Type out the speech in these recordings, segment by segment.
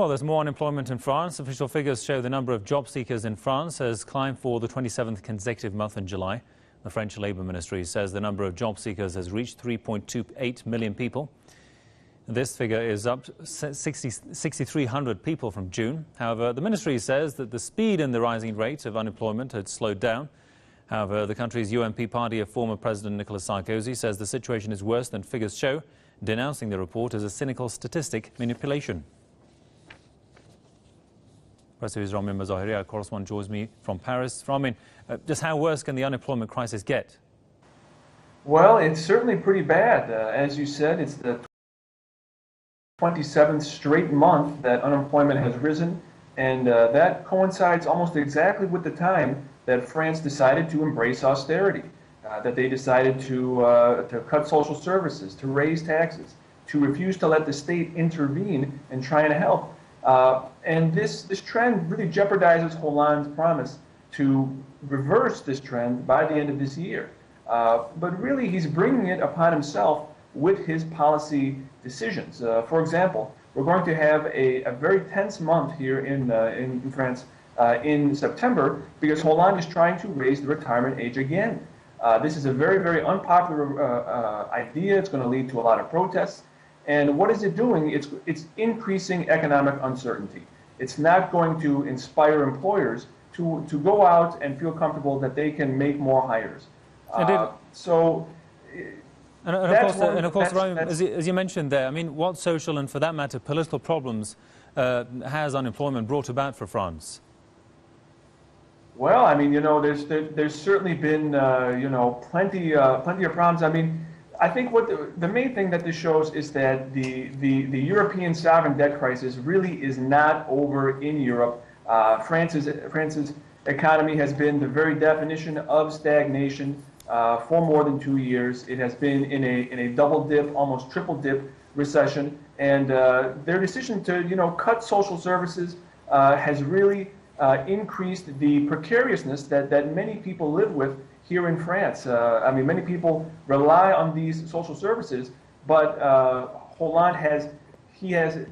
Well, there's more unemployment in France. Official figures show the number of job seekers in France has climbed for the 27th consecutive month in July. The French Labour Ministry says the number of job seekers has reached 3.28 million people. This figure is up 6,300 people from June. However, the ministry says that the speed in the rising rate of unemployment had slowed down. However, the country's UMP party of former President Nicolas Sarkozy says the situation is worse than figures show, denouncing the report as a cynical statistic manipulation. Press TV's Ramin Mazaheri, our correspondent, joins me from Paris. Ramin, just how worse can the unemployment crisis get? Well, it's certainly pretty bad. As you said, it's the 27th straight month that unemployment has risen, and that coincides almost exactly with the time that France decided to embrace austerity, that they decided to cut social services, to raise taxes, to refuse to let the state intervene and try and help. And this trend really jeopardizes Hollande's promise to reverse this trend by the end of this year. But really, he's bringing it upon himself with his policy decisions. For example, we're going to have a very tense month here in France in September because Hollande is trying to raise the retirement age again. This is a very, very unpopular idea. It's going to lead to a lot of protests. And what is it doing? It's increasing economic uncertainty. It's not going to inspire employers to go out and feel comfortable that they can make more hires. And of course, Ramin, as you mentioned there, I mean, what social and, for that matter, political problems has unemployment brought about for France? Well, I mean, there's certainly been, plenty of problems. I mean, I think what the main thing that this shows is that the European sovereign debt crisis really is not over in Europe. France's economy has been the very definition of stagnation for more than 2 years. It has been in a double dip, almost triple dip recession, and their decision to cut social services has really increased the precariousness that many people live with here in France. I mean, many people rely on these social services, but Hollande has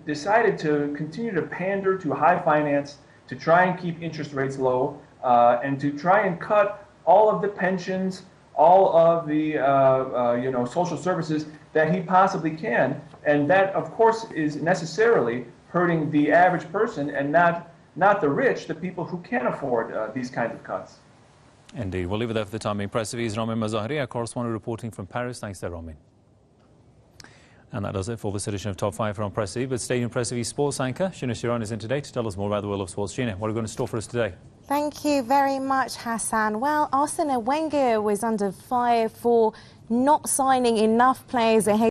decided to continue to pander to high finance, to try and keep interest rates low, and to try and cut all of the pensions, all of the social services that he possibly can, and that, of course, is necessarily hurting the average person and not the rich, the people who can afford these kinds of cuts. Indeed. We'll leave it there for the time being. Press TV's Ramin Mazaheri, our correspondent, reporting from Paris. Thanks there, Ramin. And that does it for this edition of Top 5 from Press TV. But Stadium Press TV sports anchor Shina Shiran is in today to tell us more about the world of sports. Shina, what are we going to store for us today? Thank you very much, Hassan. Well, Arsene Wenger was under fire for not signing enough players ahead